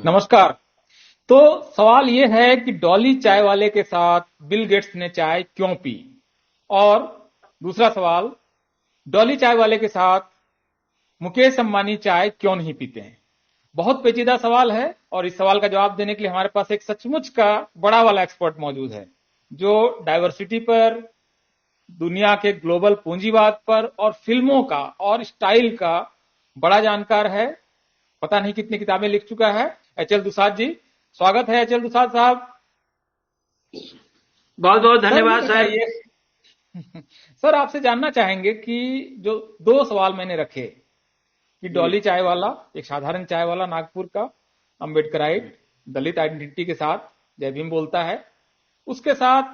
नमस्कार। तो सवाल ये है कि डॉली चाय वाले के साथ बिल गेट्स ने चाय क्यों पी? और दूसरा सवाल, डॉली चाय वाले के साथ मुकेश अंबानी चाय क्यों नहीं पीते हैं? बहुत पेचीदा सवाल है और इस सवाल का जवाब देने के लिए हमारे पास एक सचमुच का बड़ा वाला एक्सपर्ट मौजूद है, जो डाइवर्सिटी पर, दुनिया के ग्लोबल पूंजीवाद पर और फिल्मों का और स्टाइल का बड़ा जानकार है। पता नहीं कितनी किताबें लिख चुका है। एच एल दुसाद जी, स्वागत है एच एल दुसाद साहब। बहुत बहुत सर ये धन्यवाद सर। बताइए, सर आपसे जानना चाहेंगे कि जो दो सवाल मैंने रखे कि जी डॉली चाय वाला, एक साधारण चाय वाला नागपुर का, अम्बेडकराइट दलित आइडेंटिटी के साथ जय भीम बोलता है, उसके साथ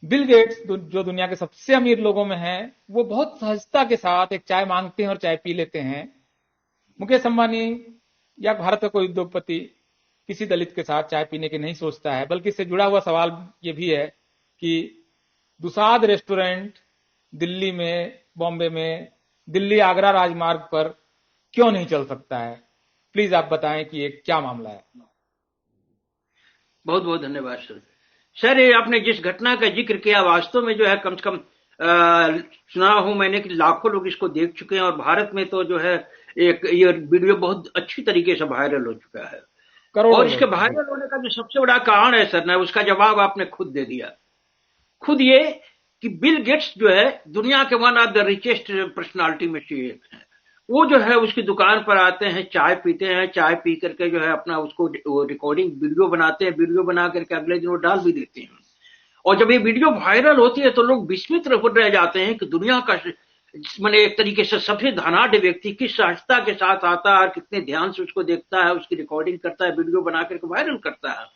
बिल गेट्स जो दुनिया के सबसे अमीर लोगों में हैं, वो बहुत सहजता के साथ एक चाय मांगते हैं और चाय पी लेते हैं। मुकेश अंबानी या भारत का कोई उद्योगपति किसी दलित के साथ चाय पीने की नहीं सोचता है। बल्कि इससे जुड़ा हुआ सवाल ये भी है कि दुसाद रेस्टोरेंट दिल्ली में, बॉम्बे में, दिल्ली आगरा राजमार्ग पर क्यों नहीं चल सकता है? प्लीज आप बताएं कि ये क्या मामला है। बहुत बहुत धन्यवाद सर। सर ये आपने जिस घटना का जिक्र किया वास्तव में जो है कम से कम सुना हूं मैंने कि लाखों लोग इसको देख चुके हैं और भारत में तो जो है एक ये वीडियो बहुत अच्छी तरीके से वायरल हो चुका है। करोड़ों और इसके लोग जी। वायरल होने का जो सबसे बड़ा कारण है सर ना उसका जवाब आपने खुद दे दिया। खुद ये कि बिल गेट्स जो है दुनिया के one of the richest personality में से एक है। वो जो है उसकी दुकान पर आते हैं, चाय पीते हैं, चाय पी करके जो है अपना उसको रिकॉर्डिंग वीडियो बनाते हैं, वीडियो बना करके अगले दिन वो डाल भी देते हैं। और जब ये वीडियो वायरल होती है तो लोग विस्मित रह जाते हैं कि दुनिया का मैंने एक तरीके से सबसे धनाढ़ व्यक्ति किस सहजता के साथ आता है और कितने ध्यान से उसको देखता है, उसकी रिकॉर्डिंग करता है, वीडियो बना करके वायरल करता है।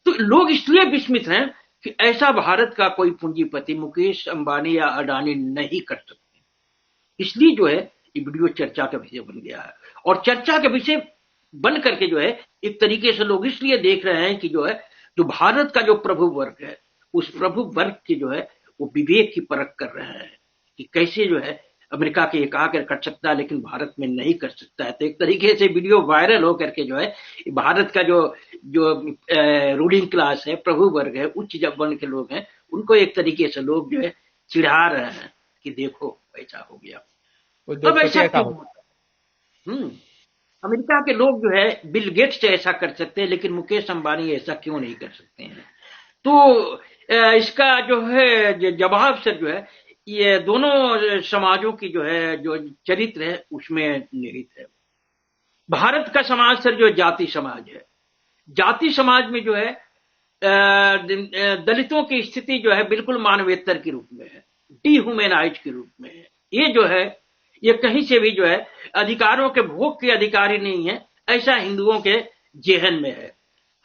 तो लोग इसलिए विस्मित हैं कि ऐसा भारत का कोई पूंजीपति मुकेश अंबानी या अडानी नहीं कर सकते। इसलिए जो है ये वीडियो चर्चा का विषय बन गया है। और चर्चा का विषय बन करके जो है एक तरीके से लोग इसलिए देख रहे हैं कि जो है जो भारत का जो प्रभु वर्ग है उस प्रभु वर्ग की जो है वो विवेक की परख कर रहे हैं कि कैसे जो है अमेरिका के एक आकर कर सकता है लेकिन भारत में नहीं कर सकता है। तो एक तरीके से वीडियो वायरल हो करके जो है भारत का जो जो रूलिंग क्लास है, प्रभु वर्ग है, उच्च जब वर्ण के लोग हैं, उनको एक तरीके से लोग जो है चिढ़ा रहे हैं कि देखो ऐसा हो गया। अब उद्योगपति ऐसा ऐसा क्यों हो। होता है? अमेरिका के लोग जो है बिल गेट्स ऐसा कर सकते हैं लेकिन मुकेश अंबानी ऐसा क्यों नहीं कर सकते हैं? तो इसका जो है जवाब सर जो है ये दोनों समाजों की जो है जो चरित्र है उसमें निहित है। भारत का समाज सर जो जाति समाज है, जाति समाज में जो है दलितों की स्थिति जो है बिल्कुल मानवेतर के रूप में है, डिह्यूमनाइज के रूप में है। ये जो है ये कहीं से भी जो है अधिकारों के भोग के अधिकारी नहीं है, ऐसा हिंदुओं के जेहन में है।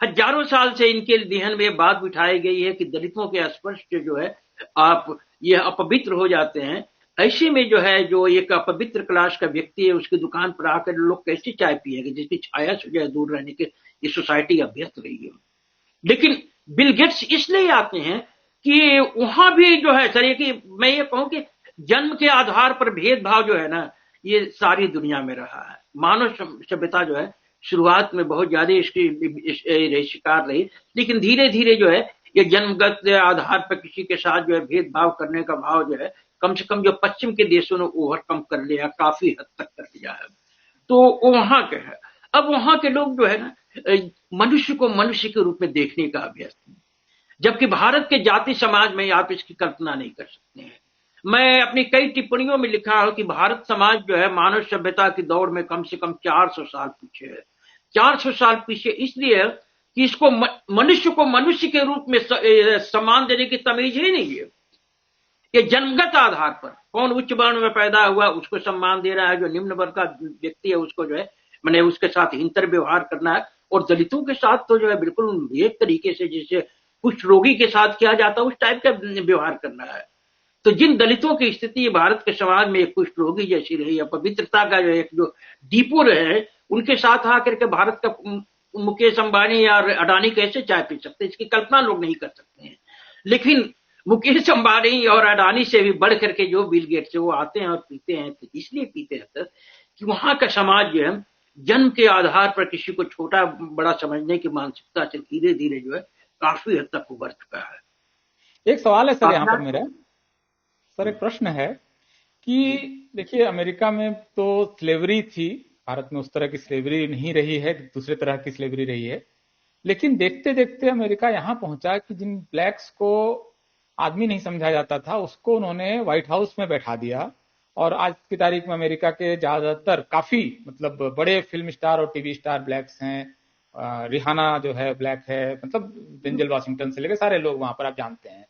हजारों साल से इनके जेहन में बात बिठाई गई है कि दलितों के स्पर्श से जो है आप ये अपवित्र हो जाते हैं। ऐसे में जो है जो एक अपवित्र क्लास का व्यक्ति है उसकी दुकान पर आकर लोग कैसे चाय पिएंगे जिसकी छाया से जो है दूर रहने के ये सोसाइटी अभ्यस्त रही है। लेकिन बिल गेट्स इसलिए आते हैं कि वहां भी जो है सर कि मैं ये कहूं कि जन्म के आधार पर भेदभाव जो है ना ये सारी दुनिया में रहा है। मानव सभ्यता जो है शुरुआत में बहुत ज्यादा इसकी शिकार रही, लेकिन धीरे धीरे जो है ये जन्मगत आधार पर किसी के साथ जो है भेदभाव करने का भाव जो है कम से कम जो पश्चिम के देशों ने ओवरकम कर लिया, काफी हद तक कर लिया है। तो वो वहां के है। अब वहां के लोग जो है ना मनुष्य को मनुष्य के रूप में देखने का अभ्यास है, जबकि भारत के जाति समाज में आप इसकी कल्पना नहीं कर सकते हैं। मैं अपनी कई टिप्पणियों में लिखा हूं कि भारत समाज जो है मानव सभ्यता की दौड़ में कम से कम 400 साल पीछे है। 400 साल पीछे इसलिए है कि इसको मनुष्य को मनुष्य के रूप में सम्मान देने की तमीज ही नहीं है। ये जन्मगत आधार पर कौन उच्च वर्ण में पैदा हुआ उसको सम्मान दे रहा है, जो निम्न वर्ग का व्यक्ति है उसको जो है मैंने उसके साथ हिंतर व्यवहार करना है। और दलितों के साथ तो जो है बिल्कुल एक तरीके से जैसे कुछ रोगी के साथ किया जाता है उस टाइप का व्यवहार करना है। तो जिन दलितों की स्थिति भारत के समाज में एक कुष्ठ रोगी जैसी रही है, पवित्रता का जो एक जो डिपो रहे, उनके साथ आकर के भारत का मुकेश अंबानी या अडानी कैसे चाय पी सकते, इसकी कल्पना लोग नहीं कर सकते हैं। लेकिन मुकेश अंबानी और अडानी से भी बढ़ करके जो बिल गेट्स है वो आते हैं और पीते हैं। तो इसलिए पीते हैं सर कि वहां का समाज जो है जन्म के आधार पर किसी को छोटा बड़ा समझने की मानसिकता से धीरे धीरे जो है काफी हद तक उभर चुका है। एक सवाल है सर यहाँ अपना पर मेरा, सर एक प्रश्न है कि देखिए अमेरिका में तो स्लेवरी थी, भारत में उस तरह की स्लेवरी नहीं रही है, दूसरे तरह की स्लेवरी रही है, लेकिन देखते देखते अमेरिका यहाँ पहुंचा कि जिन ब्लैक्स को आदमी नहीं समझा जाता था उसको उन्होंने व्हाइट हाउस में बैठा दिया। और आज की तारीख में अमेरिका के ज्यादातर काफी मतलब बड़े फिल्म स्टार और टीवी स्टार ब्लैक्स हैं। रिहाना जो है ब्लैक है, मतलब डेंजल वाशिंगटन से लेकर सारे लोग वहां पर आप जानते हैं।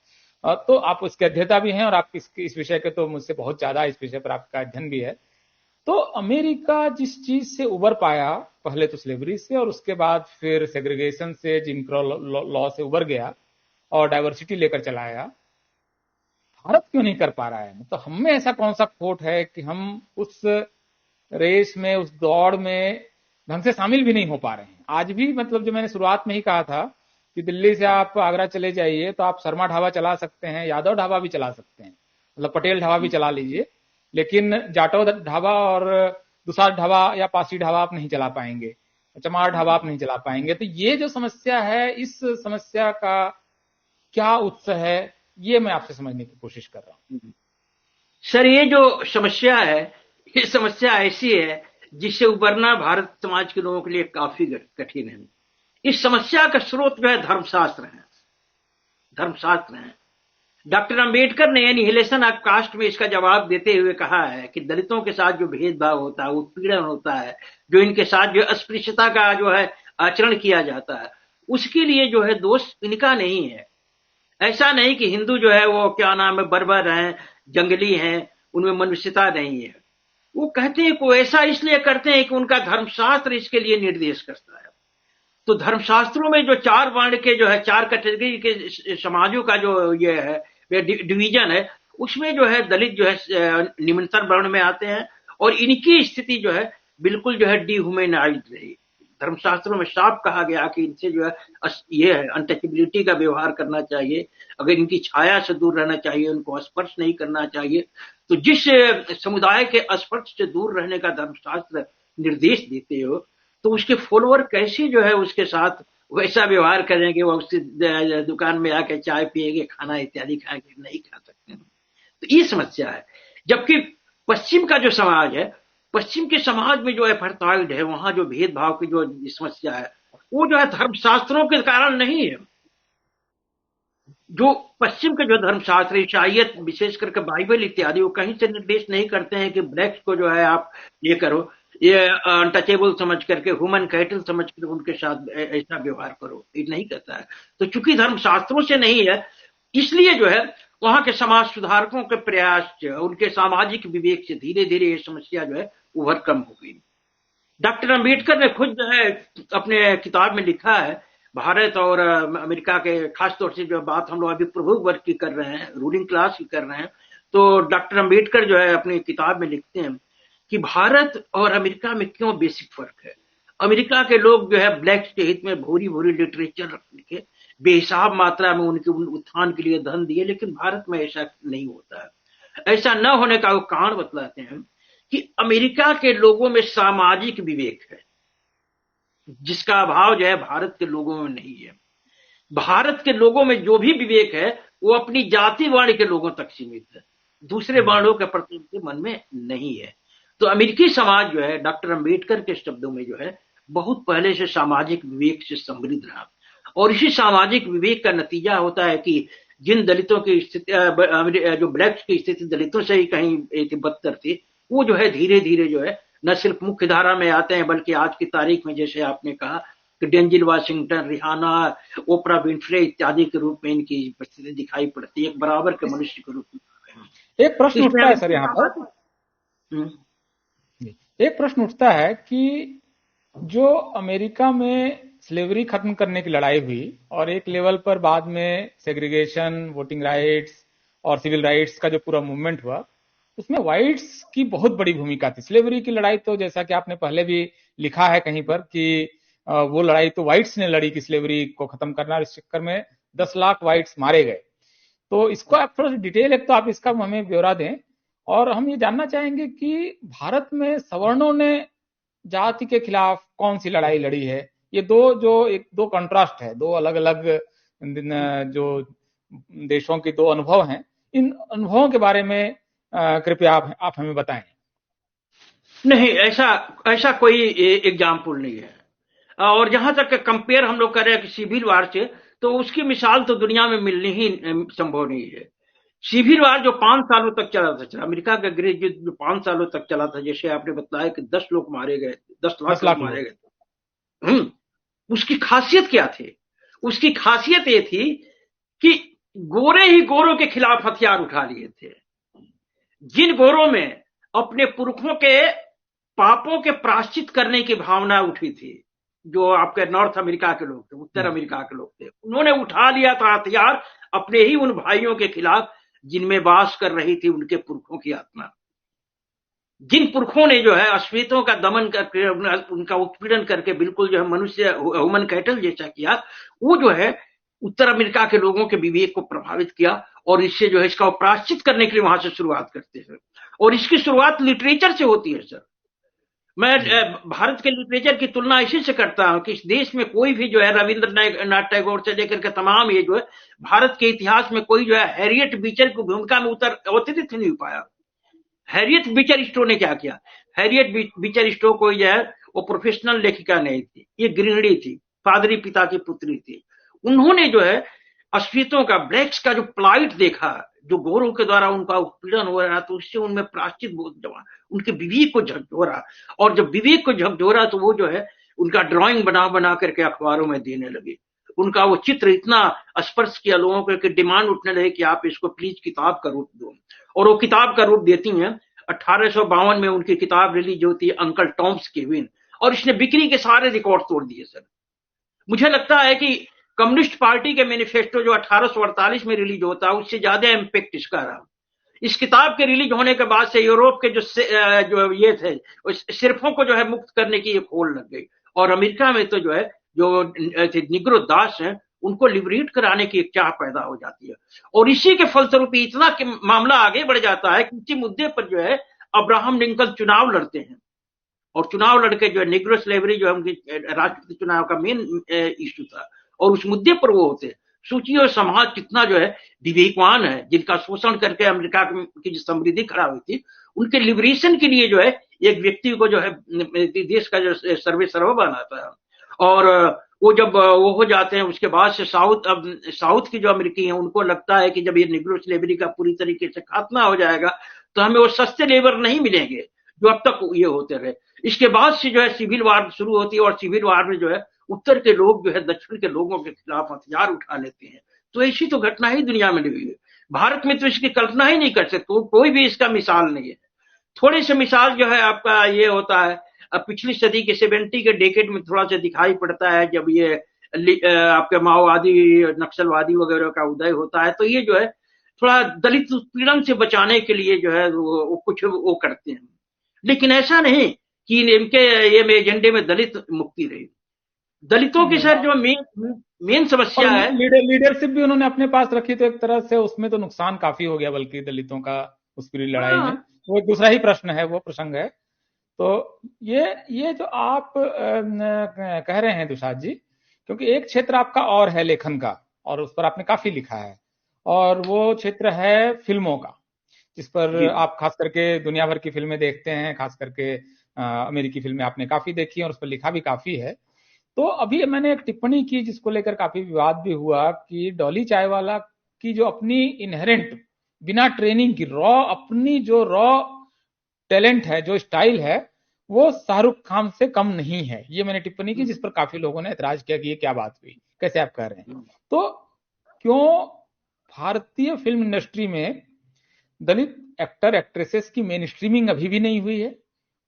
तो आप उसके अध्येता भी हैं और आप इस विषय के तो मुझसे बहुत ज्यादा इस विषय पर आपका अध्ययन भी है। तो अमेरिका जिस चीज से उबर पाया, पहले तो स्लेवरी से और उसके बाद फिर सेग्रीगेशन से, जिम क्रॉ लॉ से उबर गया और डाइवर्सिटी लेकर चला आया, भारत क्यों नहीं कर पा रहा है? मतलब हम में ऐसा कौन सा खोट है कि हम उस रेस में, उस दौड़ में ढंग से शामिल भी नहीं हो पा रहे हैं? आज भी मतलब जो मैंने शुरुआत में ही कहा था कि दिल्ली से आप आगरा चले जाइए तो आप शर्मा ढाबा चला सकते हैं, यादव ढाबा भी चला सकते हैं, मतलब पटेल ढाबा भी चला लीजिए, लेकिन जाटव ढाबा और दुसाध ढाबा या पासी ढाबा आप नहीं चला पाएंगे, चमार ढाबा आप नहीं चला पाएंगे। तो ये जो समस्या है, इस समस्या का क्या उत्तर है, ये मैं आपसे समझने की कोशिश कर रहा हूँ। सर ये जो समस्या है, ये समस्या ऐसी है जिससे उबरना भारत समाज के लोगों के लिए काफी कठिन है। इस समस्या का स्रोत जो है धर्मशास्त्र है, धर्मशास्त्र है। डॉक्टर अंबेडकर ने एनिहिलेशन ऑफ कास्ट में इसका जवाब देते हुए कहा है कि दलितों के साथ जो भेदभाव होता है, उत्पीड़न होता है, जो इनके साथ जो अस्पृश्यता का जो है आचरण किया जाता है, उसके लिए जो है दोष इनका नहीं है। ऐसा नहीं कि हिंदू जो है वो क्या नाम है बर्बर हैं, जंगली हैं, उनमें मनुष्यता नहीं है। वो कहते हैं को ऐसा इसलिए करते हैं कि उनका धर्मशास्त्र इसके लिए निर्देश करता है। तो धर्मशास्त्रों में जो चार वर्ण के जो है, चार कैटेगरी के समाजों का जो ये है डिवीजन है, उसमें जो है दलित जो है निम्नतर वर्ण में आते हैं और इनकी स्थिति जो है बिल्कुल जो है डिह्यूमनाइज्ड रही। धर्मशास्त्रों में साफ कहा गया कि इनसे जो है ये है अनटचेबिलिटी का व्यवहार करना चाहिए, अगर इनकी छाया से दूर रहना चाहिए, उनको स्पर्श नहीं करना चाहिए। तो जिस समुदाय के स्पर्श से दूर रहने का धर्मशास्त्र निर्देश देते हो, तो उसके फॉलोअर कैसे जो है उसके साथ वैसा व्यवहार करेंगे, वो उसकी दुकान में आके चाय पिएंगे, खाना इत्यादि खाएंगे, नहीं खा सकते। तो ये समस्या है। जबकि पश्चिम का जो समाज है, पश्चिम के समाज में जो एपार्थाइड है, वहां जो भेदभाव की जो समस्या है, वो जो है धर्मशास्त्रों के कारण नहीं है। जो पश्चिम के जो धर्मशास्त्र, ईसाइयत, विशेष करके बाइबल इत्यादि, वो कहीं से निर्देश नहीं करते हैं कि ब्लैक्स को जो है आप ये करो, ये अनटचेबल समझ करके, ह्यूमन कैटल समझ कर उनके साथ ऐसा व्यवहार करो, ये नहीं कहता है। तो चूंकि धर्मशास्त्रों से नहीं है, इसलिए जो है वहां के समाज सुधारकों के प्रयास से, उनके सामाजिक विवेक से धीरे धीरे ये समस्या जो है ओवरकम हो गई। डॉक्टर अंबेडकर ने खुद जो है अपने किताब में लिखा है, भारत और अमेरिका के खासतौर से जो बात हम लोग अभी प्रभु वर्ग की कर रहे हैं, रूलिंग क्लास की कर रहे हैं, तो डॉक्टर अंबेडकर जो है अपनी किताब में लिखते हैं कि भारत और अमेरिका में क्यों बेसिक फर्क है। अमेरिका के लोग जो है ब्लैक्स के हित में भूरी भूरी लिटरेचर लिखे, बेहिसाब मात्रा में उनके उत्थान के लिए धन दिए, लेकिन भारत में ऐसा नहीं होता है। ऐसा न होने का वो कारण बतलाते हैं कि अमेरिका के लोगों में सामाजिक विवेक है, जिसका अभाव जो है भारत के लोगों में नहीं है। भारत के लोगों में जो भी विवेक है वो अपनी जाति वर्ण के लोगों तक सीमित है, दूसरे वर्णों के प्रति उनके मन में नहीं है। तो अमेरिकी समाज जो है डॉक्टर अंबेडकर के शब्दों में जो है बहुत पहले से सामाजिक विवेक से समृद्ध रहा, और इसी सामाजिक विवेक का नतीजा होता है कि जिन दलितों की स्थिति, जो ब्लैक्स की स्थिति दलितों से ही कहीं बदतर थी, वो जो है धीरे धीरे जो है न सिर्फ मुख्य धारा में आते हैं, बल्कि आज की तारीख में जैसे आपने कहा कि डेंजिल वाशिंगटन, रिहाना, ओपरा विंफ्रे इत्यादि के रूप में इनकी उपस्थिति दिखाई पड़ती है, एक बराबर के मनुष्य के रूप में। एक प्रश्न उठता है सर यहाँ पर, एक प्रश्न उठता है कि जो अमेरिका में स्लेवरी खत्म करने की लड़ाई हुई और एक लेवल पर बाद में सेग्रीगेशन, वोटिंग राइट्स और सिविल राइट्स का जो पूरा मूवमेंट हुआ, उसमें व्हाइट्स की बहुत बड़ी भूमिका थी। स्लेवरी की लड़ाई तो जैसा कि आपने पहले भी लिखा है कहीं पर कि वो लड़ाई तो व्हाइट्स ने लड़ी कि स्लेवरी को खत्म करना, इस चक्कर में 10 लाख व्हाइट्स मारे गए। तो इसको आप थोड़ा सा डिटेल, एक तो आप इसका हमें ब्यौरा दें, और हम ये जानना चाहेंगे कि भारत में सवर्णों ने जाति के खिलाफ कौन सी लड़ाई लड़ी है। ये दो कंट्रास्ट है, दो अलग अलग जो देशों के दो अनुभव हैं। इन अनुभवों के बारे में कृपया आप हमें बताएं। नहीं, ऐसा ऐसा कोई एग्जाम्पल नहीं है। और जहां तक कंपेयर हम लोग कर रहे हैं कि सिविल वार से, तो उसकी मिसाल तो दुनिया में मिलनी ही संभव नहीं है। सिविल वार जो 5 सालों तक चला था, अमेरिका का गृह युद्ध जो 5 सालों तक चला था, जैसे आपने बताया कि 10 लोग मारे गए, 10 लाख 10 लोग लाख मारे लोग। गए। उसकी खासियत क्या थी? उसकी खासियत ये थी कि गोरे ही गोरों के खिलाफ हथियार उठा लिए थे। जिन गोरों में अपने पुरखों के पापों के प्राश्चित करने की भावना उठी थी, जो आपके नॉर्थ अमेरिका के लोग थे, उत्तर अमेरिका के लोग थे, उन्होंने उठा लिया था हथियार अपने ही उन भाइयों के खिलाफ जिनमें वास कर रही थी उनके पुरखों की आत्मा। जिन पुरखों ने जो है अश्वेतों का दमन करके, उनका उत्पीड़न करके बिल्कुल जो है मनुष्य ह्यूमन कैटल जैसा किया, वो जो है उत्तर अमेरिका के लोगों के विवेक को प्रभावित किया और इससे जो है इसका प्रायश्चित करने के लिए वहां से शुरुआत करते हैं। और इसकी शुरुआत लिटरेचर से होती है सर। मैं भारत के लिटरेचर की तुलना इसी से करता हूं कि इस देश में कोई भी जो है रविंद्रनाथ टैगोर से लेकर के तमाम ये जो है भारत के इतिहास में कोई जो है हैरियट बीचर की भूमिका में अवतरित नहीं हो पाया। हैरियट बीचर स्टो ने क्या किया? हैरियट बीचर स्टो कोई जो है वो प्रोफेशनल लेखिका नहीं थी, ये गृहिणी थी, पादरी पिता की पुत्री थी। उन्होंने जो है अश्वेतों का, ब्लैक्स का जो प्लाइट देखा, जो गोरों के द्वारा उनका उत्पीड़न हो रहा, तो उससे उनमें प्राश्चित बोध जमा, उनके विवेक को झकझोरा। और जब विवेक को झकझोरा तो वो जो है उनका ड्राइंग बना बना करके अखबारों में देने लगे। उनका वो चित्र इतना स्पर्श किया लोगों को कि डिमांड उठने लगे कि आप इसको प्लीज किताब का रूप दो। और वो किताब का रूप देती हैं। 1852 में उनकी किताब रिलीज होती है, अंकल टॉम्स केविन, और इसने बिक्री के सारे रिकॉर्ड तोड़ दिए सर। मुझे लगता है कि कम्युनिस्ट पार्टी के मैनिफेस्टो जो 1848 में रिलीज होता है, उससे ज्यादा इम्पैक्ट इसका रहा। इस किताब के रिलीज होने के बाद से यूरोप के जो ये थे सिर्फों को जो है मुक्त करने की एक होड़ लग गई। और अमेरिका में तो जो है जो निग्रो दास हैं उनको लिबरेट कराने की एक चाह पैदा हो जाती है। और इसी के फलस्वरूप इतना मामला आगे बढ़ जाता है कि इसी मुद्दे पर जो है अब्राहम लिंकन चुनाव लड़ते हैं। और चुनाव लड़के जो है निग्रो स्लेवरी जो है उनकी राष्ट्रपति चुनाव का मेन इश्यू था, और उस मुद्दे पर वो होते। सोचिए समाज कितना जो है विवेकवान है, जिनका शोषण करके अमेरिका की जो समृद्धि खराब हुई थी, उनके लिबरेशन के लिए जो है एक व्यक्ति को जो है देश का जो सर्वे सर्वा बनाता है। और वो जब वो हो जाते हैं उसके बाद से साउथ की जो अमेरिकी हैं उनको लगता है कि जब ये निग्रो स्लेवरी का पूरी तरीके से खात्मा हो जाएगा तो हमें वो सस्ते लेबर नहीं मिलेंगे जो अब तक ये होते रहे। इसके बाद से जो है सिविल वार शुरू होती है, और सिविल वार में जो है उत्तर के लोग जो है दक्षिण के लोगों के खिलाफ हथियार उठा लेते हैं। तो ऐसी तो घटना ही दुनिया में नहीं हुई है। भारत में तो इसकी कल्पना ही नहीं कर सकते, कोई भी इसका मिसाल नहीं है। थोड़ी सी मिसाल जो है आपका ये होता है, पिछली सदी के 70 के डेकेड में थोड़ा सा दिखाई पड़ता है, जब ये आपके माओवादी नक्सलवादी वगैरह का उदय होता है, तो ये जो है थोड़ा दलित उत्पीड़न से बचाने के लिए जो है वो कुछ वो करते हैं। लेकिन ऐसा नहीं कि इनके ये एजेंडे में दलित मुक्ति रही। दलितों की सर जो मेन समस्या है, लीडरशिप भी उन्होंने अपने पास रखी, तो एक तरह से उसमें तो नुकसान काफी हो गया बल्कि दलितों का उस पूरी लड़ाई में। वो एक दूसरा ही प्रश्न है, वो प्रसंग है। तो ये जो आप कह रहे हैं दुशाद जी, क्योंकि एक क्षेत्र आपका और है लेखन का, और उस पर आपने काफी लिखा है, और वो क्षेत्र है फिल्मों का, जिस पर आप खास करके दुनिया भर की फिल्में देखते हैं, खास करके अमेरिकी फिल्में आपने काफी देखी और उस पर लिखा भी काफी है। तो अभी मैंने एक टिप्पणी की जिसको लेकर काफी विवाद भी हुआ कि डॉली चायवाला की जो अपनी इनहेरेंट बिना ट्रेनिंग की अपनी जो रॉ टैलेंट है, जो स्टाइल है, वो शाहरुख खान से कम नहीं है। ये मैंने टिप्पणी की जिस पर काफी लोगों ने ऐतराज किया कि ये क्या बात हुई, कैसे आप कह रहे हैं। तो क्यों भारतीय फिल्म इंडस्ट्री में दलित एक्टर एक्ट्रेसेस की मेन स्ट्रीमिंग अभी भी नहीं हुई है,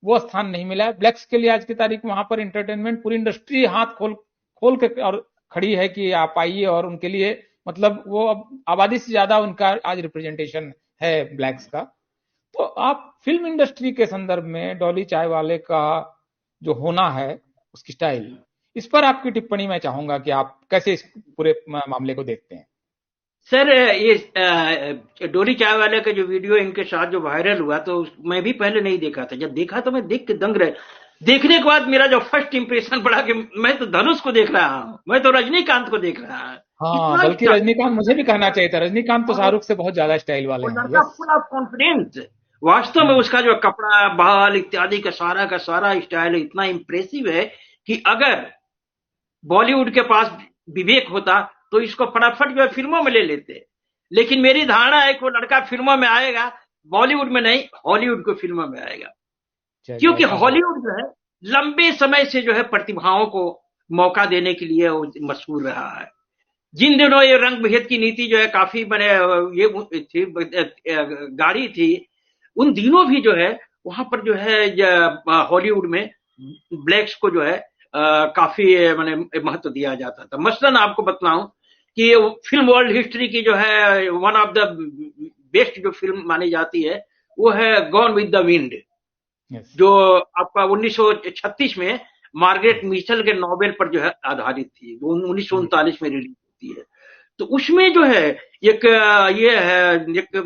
वो स्थान नहीं मिला है। ब्लैक्स के लिए आज की तारीख में वहां पर एंटरटेनमेंट पूरी इंडस्ट्री हाथ खोल के और खड़ी है कि आप आइए, और उनके लिए मतलब वो अब आबादी से ज्यादा उनका आज रिप्रेजेंटेशन है ब्लैक्स का। तो आप फिल्म इंडस्ट्री के संदर्भ में डॉली चायवाले का जो होना है, उसकी स्टाइल, इस पर आपकी टिप्पणी मैं चाहूंगा कि आप कैसे इस पूरे मामले को देखते हैं। सर ये डोली चायवाला का जो वीडियो इनके साथ जो वायरल हुआ, तो मैं भी पहले नहीं देखा था। जब देखा तो मैं देख के दंग रह देखने के बाद मेरा जो फर्स्ट इंप्रेशन पड़ा कि मैं तो धनुष को देख रहा हूँ, मैं तो रजनीकांत को देख रहा हूँ। हाँ, इतना बल्कि स्टाइल, रजनीकांत मुझे भी कहना चाहिए था, रजनीकांत तो और शाहरुख से बहुत ज्यादा स्टाइल वाले और हैं। लड़का यस। Full of confidence. वास्तव में उसका जो कपड़ा, बाल इत्यादि का सारा स्टाइल इतना इंप्रेसिव है कि अगर बॉलीवुड के पास विवेक होता तो इसको फटाफट जो है फिल्मों में ले लेते। लेकिन मेरी धारणा है कि वो लड़का फिल्मों में आएगा, बॉलीवुड में नहीं, हॉलीवुड को फिल्मों में आएगा। चलिए, क्योंकि ऐसा हो। हॉलीवुड जो है लंबे समय से जो है प्रतिभाओं को मौका देने के लिए वो मशहूर रहा है। जिन दिनों ये रंग भेद की नीति जो है काफी मैंने ये थी, गाड़ी थी, उन दिनों भी जो है वहां पर जो है हॉलीवुड में ब्लैक्स को जो है काफी मैंने महत्व दिया जाता था। मसलन आपको बतलाऊं कि फिल्म वर्ल्ड हिस्ट्री की जो है वन ऑफ द बेस्ट जो फिल्म मानी जाती है वो है gone with the wind, yes. जो आपका 1936 में मार्गरेट मिचेल के नॉवेल पर जो है आधारित थी, वो 1939 में रिलीज होती है। तो उसमें जो है एक ये है एक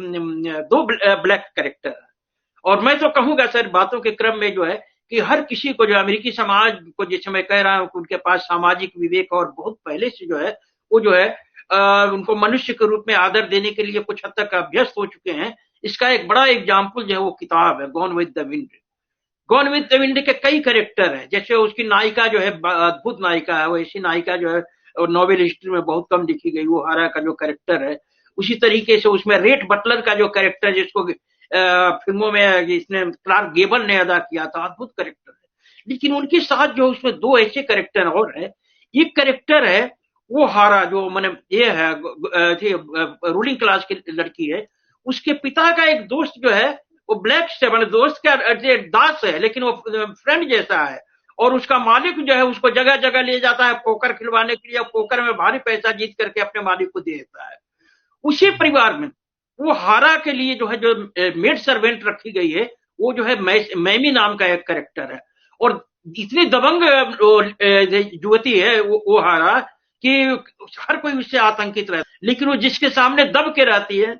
दो ब्लैक कैरेक्टर है। और मैं तो कहूंगा सर बातों के क्रम में जो है कि हर किसी को जो अमेरिकी समाज को, जैसे मैं कह रहा हूं कि उनके पास सामाजिक विवेक और बहुत पहले से जो है वो जो है उनको मनुष्य के रूप में आदर देने के लिए कुछ हद तक अभ्यस्त हो चुके हैं। इसका एक बड़ा एग्जाम्पल जो है वो किताब है gone with the wind. Gone with the wind के कई कैरेक्टर हैं, जैसे उसकी नायिका जो है अद्भुत नायिका है, वैसी नायिका जो है नॉवेल हिस्ट्री में बहुत कम लिखी गई, वो हारा का जो कैरेक्टर है। उसी तरीके से उसमें रेट बटलर का जो कैरेक्टर जिसको फिल्मों में इसने क्लार्क गेबल ने अदा किया था, अद्भुत कैरेक्टर है। लेकिन उनके साथ जो उसमें दो ऐसे कैरेक्टर और है, एक कैरेक्टर है वो हारा जो मैंने ये है रूलिंग क्लास की लड़की है, उसके पिता का एक दोस्त जो है वो ब्लैक से मतलब दोस्त का दास है, लेकिन वो फ्रेंड जैसा है। और उसका मालिक जो है उसको जगह जगह ले जाता है पोकर खिलवाने के लिए, पोकर में भारी पैसा जीत करके अपने मालिक को दे देता है। उसी परिवार में वो हारा के लिए जो है जो मेड सर्वेंट रखी गई है वो जो है मैमी नाम का एक कैरेक्टर है। और इतनी दबंग युवती है वो हारा कि हर कोई उससे आतंकित रहता है, लेकिन वो जिसके सामने दब के रहती है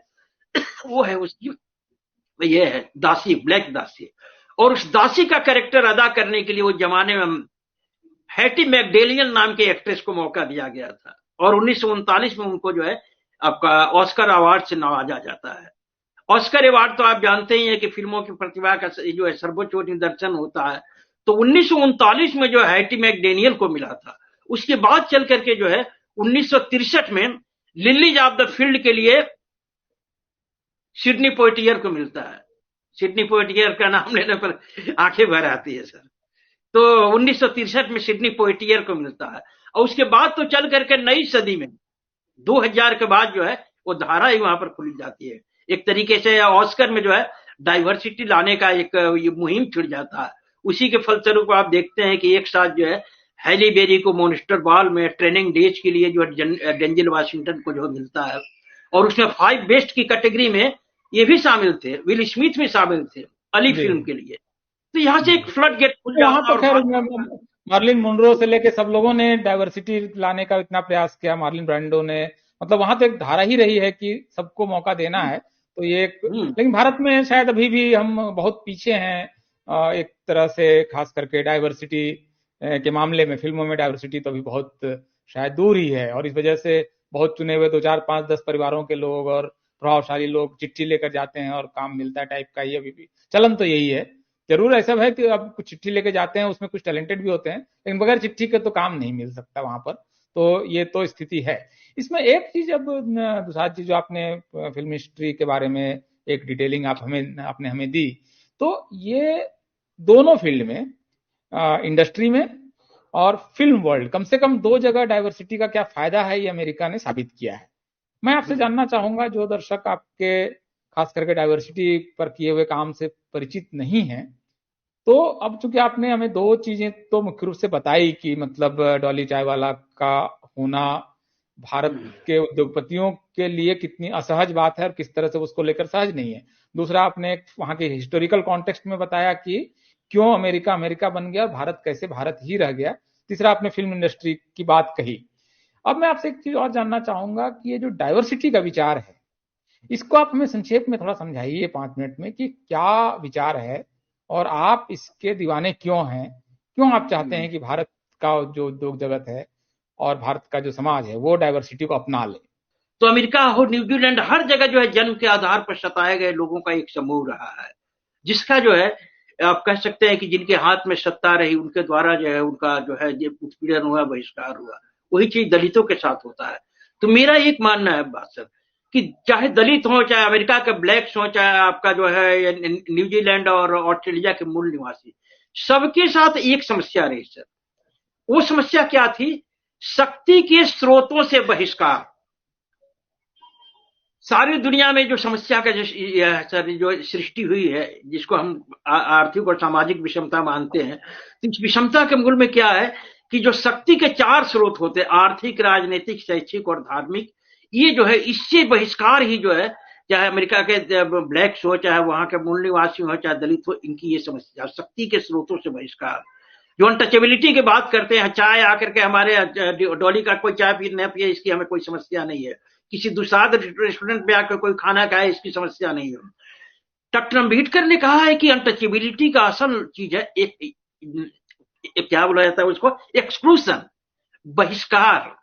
वो है उसकी ये है दासी, ब्लैक दासी। और उस दासी का कैरेक्टर अदा करने के लिए वो जमाने में हैटी मैकडेलियन नाम के एक्ट्रेस को मौका दिया गया था, और 1939 में उनको जो है आपका ऑस्कर अवार्ड से नवाजा जाता है। ऑस्कर अवार्ड तो आप जानते ही हैं कि फिल्मों की प्रतिभा का जो है सर्वोच्च निदर्शन होता है। तो 1939 में जो हैटी मैकडेनियल को मिला था, उसके बाद चल करके जो है 1963 में लिलीज ऑफ द फील्ड के लिए सिडनी पोइटियर को मिलता है। सिडनी पोइटियर का नाम लेने पर आंखें भर आती है सर। तो 1963 में सिडनी पोइटियर को मिलता है। और उसके बाद तो चल करके नई सदी में 2000 के बाद जो है वो धारा ही वहां पर खुल जाती है। एक तरीके से ऑस्कर में जो है डाइवर्सिटी लाने का एक ये मुहिम छिड़ जाता है। उसी के फलस्वरूप आप देखते हैं कि एक साथ जो है हैली बेरी को मॉन्स्टर बॉल में ट्रेनिंग डेज के लिए जो है डेंजल वाशिंगटन को जो मिलता है। और उसमें 5 बेस्ट की कैटेगरी में ये भी शामिल थे, विल स्मिथ भी शामिल थे अली जी। फिल्म के लिए। तो यहाँ से एक फ्लड गेट खुल वहां जाता तो और खैर मार्लिन मोनरो से लेके सब लोगों ने डाइवर्सिटी लाने का इतना प्रयास किया, मार्लिन ब्रांडो ने, मतलब वहां तो एक धारा ही रही है कि सबको मौका देना है। तो ये एक, लेकिन भारत में शायद अभी भी हम बहुत पीछे हैं एक तरह से, खास करके डाइवर्सिटी के मामले में। फिल्मों में डाइवर्सिटी तो अभी बहुत शायद दूर ही है, और इस वजह से बहुत चुने हुए 2 4 5 10 परिवारों के लोग और प्रभावशाली लोग चिट्ठी लेकर जाते हैं और काम मिलता है टाइप का ही अभी भी चलन तो यही है। जरूर ऐसा है कि अब कुछ चिट्ठी लेके जाते हैं, उसमें कुछ टैलेंटेड भी होते हैं, लेकिन बगैर चिट्ठी के तो काम नहीं मिल सकता वहां पर। तो ये तो स्थिति है। इसमें एक चीज, अब दूसरा चीज जो आपने फिल्म हिस्ट्री के बारे में एक डिटेलिंग आपने हमें दी, तो ये दोनों फील्ड में, इंडस्ट्री में और फिल्म वर्ल्ड, कम से कम 2 जगह डाइवर्सिटी का क्या फायदा है ये अमेरिका ने साबित किया है। मैं आपसे जानना चाहूंगा, जो दर्शक आपके खास करके डाइवर्सिटी पर किए हुए काम से परिचित नहीं है, तो अब चूंकि आपने हमें 2 चीजें तो मुख्य रूप से बताई कि मतलब डॉली चायवाला का होना भारत के उद्योगपतियों के लिए कितनी असहज बात है और किस तरह से उसको लेकर सहज नहीं है। दूसरा, आपने वहां के हिस्टोरिकल कॉन्टेक्स्ट में बताया कि क्यों अमेरिका अमेरिका बन गया और भारत कैसे भारत ही रह गया। तीसरा, आपने फिल्म इंडस्ट्री की बात कही। अब मैं आपसे एक चीज और जानना चाहूंगा कि ये जो डाइवर्सिटी का विचार है, इसको आप हमें संक्षेप में थोड़ा समझाइए 5 मिनट में कि क्या विचार है और आप इसके दीवाने क्यों हैं। क्यों आप चाहते हैं कि भारत का जो उद्योग जगत है और भारत का जो समाज है वो डाइवर्सिटी को अपना ले? तो अमेरिका हो, न्यूजीलैंड, हर जगह जो है जन्म के आधार पर सताए गए लोगों का एक समूह रहा है, जिसका जो है आप कह सकते हैं कि जिनके हाथ में सत्ता रही उनके द्वारा जो है उनका जो है ये उत्पीड़न हुआ, बहिष्कार हुआ। वही चीज दलितों के साथ होता है। तो मेरा एक मानना है बात सर, कि चाहे दलित हो, चाहे अमेरिका के ब्लैक्स हो, चाहे आपका जो है न्यूजीलैंड और ऑस्ट्रेलिया के मूल निवासी, सबके साथ एक समस्या रही सर। वो समस्या क्या थी? शक्ति के स्रोतों से बहिष्कार। सारी दुनिया में जो समस्या का जो सृष्टि हुई है, जिसको हम आर्थिक और सामाजिक विषमता मानते हैं, तो इस विषमता के मूल में क्या है कि जो शक्ति के 4 स्रोत होते हैं, आर्थिक, राजनीतिक, शैक्षिक और धार्मिक, ये जो है इससे बहिष्कार ही जो है, चाहे अमेरिका के ब्लैक्स हो, चाहे वहां के मूल निवासी हो, चाहे दलित हो, इनकी ये समस्या शक्ति के स्रोतों से बहिष्कार। जो अनटचेबिलिटी की बात करते हैं, चाय आकर के हमारे डॉली का कोई चाय पी न पिए इसकी हमें कोई समस्या नहीं है, किसी दुसाध रेस्टोरेंट में आकर कोई खाना खाए इसकी समस्या नहीं है। डॉक्टर अम्बेडकर ने कहा है कि अनटचेबिलिटी का असल चीज है एक क्या बोला जाता है उसको, एक्सक्लूशन, बहिष्कार।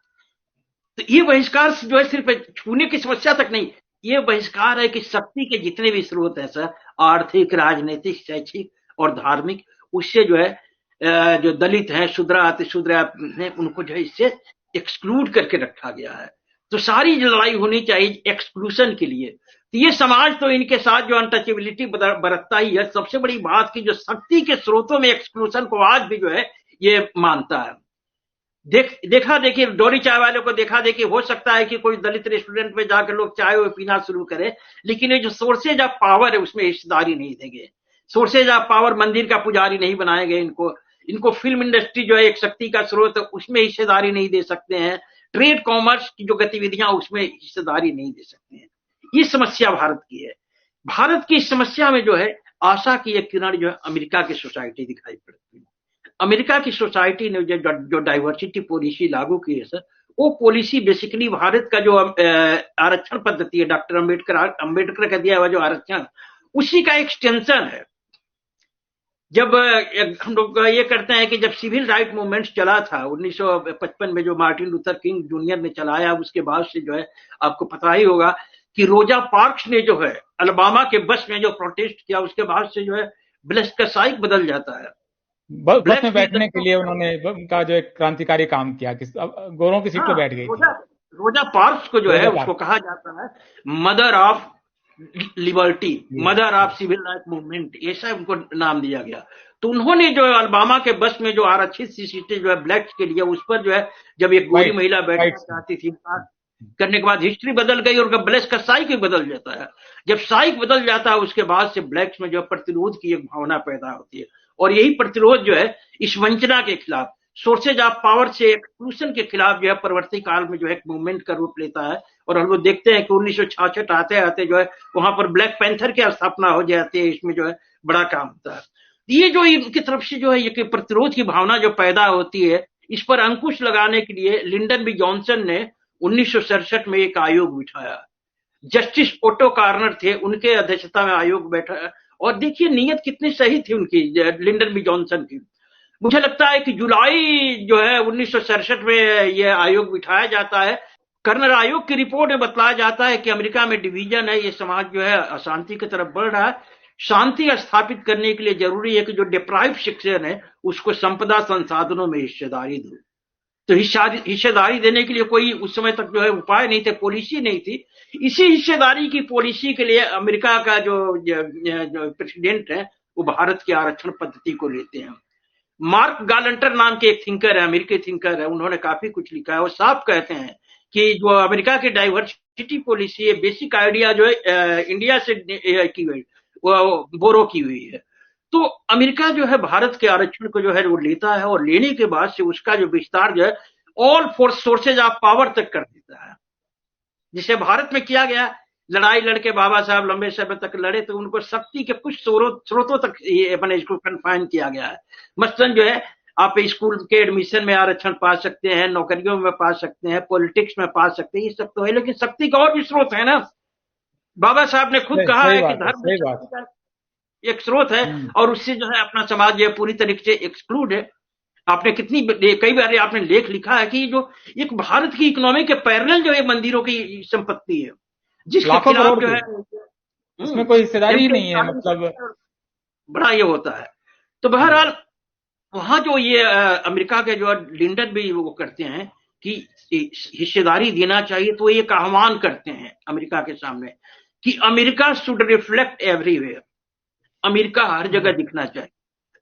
तो ये बहिष्कार जो है सिर्फ छूने की समस्या तक नहीं, ये बहिष्कार है कि शक्ति के जितने भी स्रोत है सर, आर्थिक, राजनीतिक, शैक्षिक और धार्मिक, उससे जो है जो दलित हैं, शूद्र, अतिशूद्र हैं, उनको जो है इससे एक्सक्लूड करके रखा गया है। तो सारी लड़ाई होनी चाहिए एक्सक्लूशन के लिए। तो ये समाज तो इनके साथ जो अनटचेबिलिटी बरतता ही है। सबसे बड़ी बात की जो शक्ति के स्रोतों में एक्सक्लूशन को आज भी जो है ये मानता है। देखा देखिए, डोरी चाय वाले को देखा देखिए, हो सकता है कि कोई दलित रेस्टोरेंट में जाकर लोग चाय पीना शुरू करे, लेकिन ये जो सोर्सेज ऑफ पावर है उसमें हिस्सेदारी नहीं देंगे। सोर्सेज ऑफ पावर, मंदिर का पुजारी नहीं बनाएंगे इनको फिल्म इंडस्ट्री जो है एक शक्ति का स्रोत, उसमें हिस्सेदारी नहीं दे सकते हैं। ट्रेड कॉमर्स की जो गतिविधियां उसमें हिस्सेदारी नहीं दे सकते हैं। ये समस्या भारत की है। भारत की इस समस्या में जो है आशा की एक किरण जो है अमेरिका की सोसाइटी दिखाई पड़ती है। अमेरिका की सोसाइटी ने जो डाइवर्सिटी पॉलिसी लागू की है सर, वो पॉलिसी बेसिकली भारत का जो आरक्षण पद्धति है, डॉक्टर अम्बेडकर का दिया हुआ जो आरक्षण, उसी का एक्सटेंशन है। जब हम लोग ये करते हैं कि जब सिविल राइट मूवमेंट चला था 1955 में, जो मार्टिन लूथर किंग जूनियर ने चलाया, उसके बाद से जो है आपको पता ही होगा कि रोजा पार्क्स ने जो है अलबामा के बस में जो प्रोटेस्ट किया, उसके बाद से जो है ब्लेस का साइक बदल जाता है। बस में बैठने के लिए उन्होंने उनका जो एक क्रांतिकारी काम किया कि गोरों की सीट पे बैठ गई थी। रोजा पार्क्स को जो है उसको कहा जाता है mother of liberty, mother of civil right movement, ऐसा उनको नाम दिया गया। तो उन्होंने जो है अलबामा के बस में जो आरक्षित सी सीटें जो है ब्लैक्स के लिए, उस पर जो है जब एक गोरी महिला बैठना चाहती थी, करने के बाद हिस्ट्री बदल गई और ब्लैक्स का साइक भी बदल जाता है। जब साइक बदल जाता है उसके बाद से ब्लैक्स में जो प्रतिरोध की एक भावना पैदा होती है, और यही प्रतिरोध जो है इस वंचना के खिलाफ, सोर्सेज ऑफ पावर से एक्सक्लूशन के खिलाफ जो है परवर्ती काल में जो है एक मूवमेंट का रूप लेता है। और हम लोग देखते हैं कि 1966 आते आते जो है वहां पर ब्लैक पैंथर की स्थापना हो जाती है, इसमें जो है बड़ा काम होता है। ये जो इनकी तरफ से जो है ये प्रतिरोध की भावना जो पैदा होती है, इस पर अंकुश लगाने के लिए लिंडन बी जॉनसन ने 1967 में एक आयोग बिठाया। जस्टिस ओटो कार्नर थे, उनके अध्यक्षता में आयोग बैठा। और देखिए नीयत कितनी सही थी उनकी, लिंडन बी जॉनसन की। मुझे लगता है कि जुलाई जो है 1967 में यह आयोग बिठाया जाता है। कर्नल आयोग की रिपोर्ट में बतलाया जाता है कि अमेरिका में डिवीजन है, ये समाज जो है अशांति की तरफ बढ़ रहा है। शांति स्थापित करने के लिए जरूरी है कि जो डिप्राइव सेक्शन है उसको संपदा संसाधनों में हिस्सेदारी दो। तो हिस्सेदारी देने के लिए कोई उस समय तक जो है उपाय नहीं थे, पॉलिसी नहीं थी। इसी हिस्सेदारी की पॉलिसी के लिए अमेरिका का जो प्रेसिडेंट है वो भारत की आरक्षण पद्धति को लेते हैं। मार्क गालंटर नाम के एक थिंकर है, अमेरिकी थिंकर है, उन्होंने काफी कुछ लिखा है। वो साफ कहते हैं कि जो अमेरिका की डाइवर्सिटी पॉलिसी है, बेसिक आइडिया जो है इंडिया से की हुई, वो बोरो की हुई है। तो अमेरिका जो है भारत के आरक्षण को जो है वो लेता है, और लेने के बाद से उसका जो विस्तार जो है all force sources of power तक कर देता है। जिसे भारत में किया गया, लड़ाई लड़के बाबा साहब लंबे समय तक लड़े, तो उनको शक्ति के कुछ स्रोतों तक अपने इसको कन्फाइन किया गया है। मसलन जो है आप स्कूल के एडमिशन में आरक्षण पा सकते हैं, नौकरियों में पा सकते हैं, पॉलिटिक्स में पा सकते हैं, ये सब तो है, लेकिन शक्ति का और भी स्रोत है ना। बाबा साहब ने खुद कहा है कि धर्म एक स्रोत है, और उससे जो है अपना समाज जो है पूरी तरीके से एक्सक्लूड है। आपने कई बार आपने लेख लिखा है कि जो एक भारत की इकोनॉमी के पैरेलल जो है मंदिरों की संपत्ति है, जिसके लाखों खिलाफ करोड़ जो की, है इसमें कोई हिस्सेदारी ही नहीं है, मतलब MK बड़ा ये होता है। तो बहरहाल वहां जो ये अमेरिका के जो लिंडन भी वो करते हैं कि हिस्सेदारी देना चाहिए, तो एक आह्वान करते हैं अमेरिका के सामने कि America should reflect everywhere, America हर जगह दिखना चाहिए।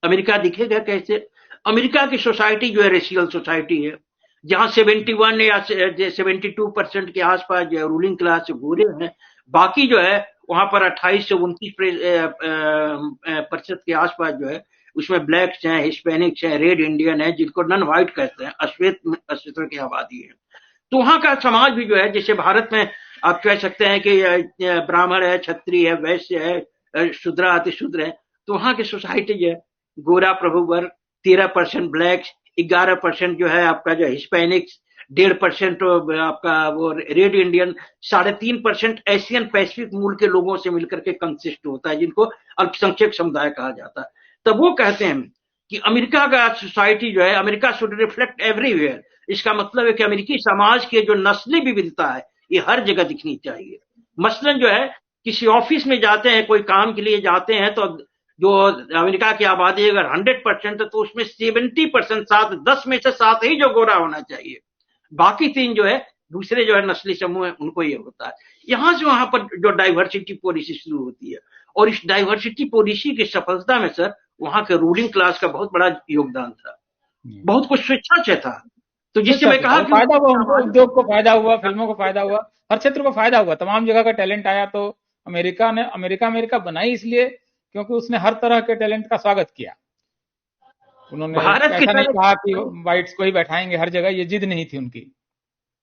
अमेरिका दिखेगा कैसे? अमेरिका की सोसाइटी जो है रेशियल सोसाइटी है, जहां 71 या 72% के आसपास जो है रूलिंग क्लास गोरे हैं, बाकी जो है वहां पर 28 से 29% के आसपास जो है उसमें ब्लैक्स हैं, हिस्पैनिक्स हैं, रेड इंडियन है, जिनको नॉन व्हाइट कहते हैं, अश्वेत की आबादी है। तो वहां का समाज भी जो है, जैसे भारत में आप कह सकते हैं कि ब्राह्मण है, क्षत्रिय है, वैश्य है, शूद्र अतिशूद्र है, तो वहां की सोसाइटी जो है गोरा प्रभु वर्ग, 13% ब्लैक्स, 11% जो है आपका जो हिस्पैनिक्स, 1.5% आपका वो रेड इंडियन, 3.5% एशियन पैसिफिक मूल के लोगों से मिलकर के कंसिस्ट होता है, जिनको अल्पसंख्यक समुदाय कहा जाता है। तब वो कहते हैं कि अमेरिका का सोसाइटी जो है, अमेरिका शुड रिफ्लेक्ट एवरीवेयर। इसका मतलब है कि अमेरिकी समाज की जो नस्ली विविधता है ये हर जगह दिखनी चाहिए। मसलन जो है किसी ऑफिस में जाते हैं, कोई काम के लिए जाते हैं, तो जो अमेरिका की आबादी अगर 100% है तो उसमें 70% 10 में से 7 ही जो गोरा होना चाहिए, बाकी 3 जो है दूसरे जो है नस्ली समूह है उनको ये होता है। यहां से वहां पर जो डाइवर्सिटी पॉलिसी शुरू होती है, और इस डाइवर्सिटी पॉलिसी की सफलता में सर वहां के रूलिंग क्लास का बहुत बड़ा योगदान था, बहुत कुछ स्वेच्छा से था। तो जिससे मैं कहा कि फायदा हुआ उनको, उद्योग को फायदा हुआ, फिल्मों को फायदा हुआ, हर क्षेत्र को फायदा हुआ, तमाम जगह का टैलेंट आया। तो अमेरिका बनाई इसलिए क्योंकि उसने हर तरह के टैलेंट का स्वागत किया। उन्होंने भारत की ऐसा नहीं कहा कि व्हाइट्स को ही बैठाएंगे हर जगह, ये जिद नहीं थी उनकी।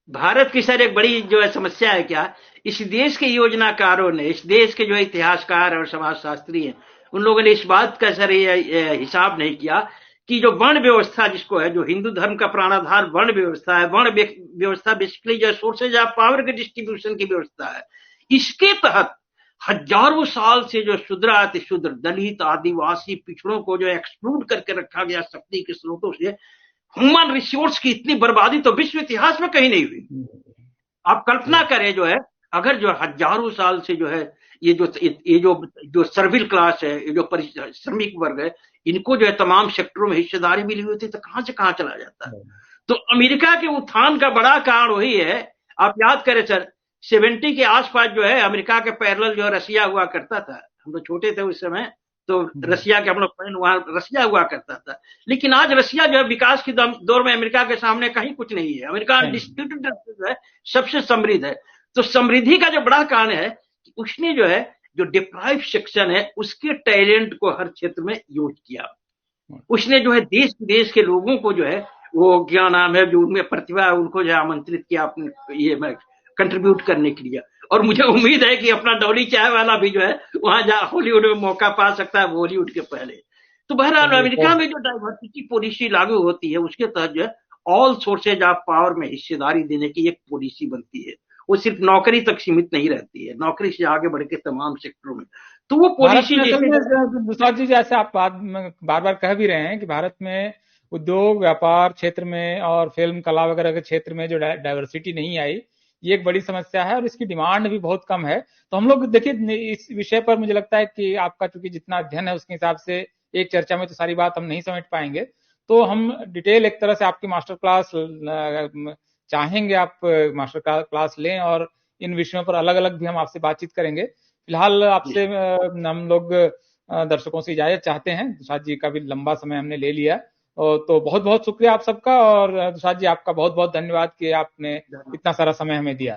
भारत की सर एक बड़ी जो है समस्या है क्या, इस देश के योजनाकारों ने, इस देश के जो इतिहासकार और समाजशास्त्री हैं, उन लोगों ने इस बात का सर ये हिसाब नहीं किया कि जो वर्ण व्यवस्था जिसको है, जो हिंदू धर्म का प्राणाधार वर्ण व्यवस्था है, वर्ण व्यवस्था बेसिकली जो सोर्सेज ऑफ पावर के डिस्ट्रीब्यूशन की व्यवस्था है, इसके तहत हजारों साल से जो शूद्र अतिशूद्र, दलित, आदिवासी, पिछड़ों को जो एक्सक्लूड करके रखा गया शक्ति के स्रोतों से, ह्यूमन रिसोर्स की इतनी बर्बादी तो विश्व इतिहास में कहीं नहीं हुई। आप कल्पना करें जो है, अगर जो हजारों साल से जो है ये जो सर्विल क्लास है, ये जो श्रमिक वर्ग है, इनको जो है तमाम सेक्टरों में हिस्सेदारी मिली हुई थी, तो कहां से कहां चला जाता है। तो अमेरिका के उत्थान का बड़ा कारण वही है। आप याद करें सर, 70 के आसपास जो है अमेरिका के पैरेलल जो रसिया हुआ करता था, हम तो छोटे थे उस समय, तो रसिया के हम लोग वहां रसिया हुआ करता था। लेकिन आज रसिया जो है विकास की दौर में अमेरिका के सामने कहीं कुछ नहीं है। अमेरिका डिस्ट्रीब्यूटेड जो है सबसे समृद्ध है। तो समृद्धि का जो बड़ा कारण है कि उसने जो है जो डिप्राइव सेक्शन है उसके टैलेंट को हर क्षेत्र में यूज किया। उसने जो है देश के लोगों को जो है वो क्या नाम है, जो उनमें प्रतिभा है उनको जो है आमंत्रित किया अपने ये कंट्रीब्यूट करने के लिए। और मुझे उम्मीद है कि अपना डॉली चाय वाला भी जो है वहां जा हॉलीवुड में मौका पा सकता है बॉलीवुड के पहले। तो बहरहाल अमेरिका में जो डाइवर्सिटी पॉलिसी लागू होती है उसके तहत जो है ऑल सोर्सेज ऑफ पावर में हिस्सेदारी देने की एक पॉलिसी बनती है। वो सिर्फ नौकरी तक सीमित नहीं रहती है, नौकरी से आगे बढ़ के तमाम सेक्टरों में। तो वो पॉलिसी दूसरा चीज जैसे आप बार बार कह भी रहे हैं कि भारत में उद्योग व्यापार क्षेत्र में और फिल्म कला वगैरह के क्षेत्र में जो डाइवर्सिटी नहीं आई, ये एक बड़ी समस्या है और इसकी डिमांड भी बहुत कम है। तो हम लोग देखिए इस विषय पर मुझे लगता है कि आपका चूंकि जितना अध्ययन है उसके हिसाब से एक चर्चा में तो सारी बात हम नहीं समेट पाएंगे, तो हम डिटेल एक तरह से आपकी मास्टर क्लास चाहेंगे, आप मास्टर क्लास लें और इन विषयों पर अलग अलग भी हम आपसे बातचीत करेंगे। फिलहाल आपसे हम लोग दर्शकों से इजाजत चाहते हैं। दुसाद जी का भी लंबा समय हमने ले लिया, तो बहुत बहुत शुक्रिया आप सबका। और दुसाद जी आपका बहुत बहुत धन्यवाद कि आपने इतना सारा समय हमें दिया।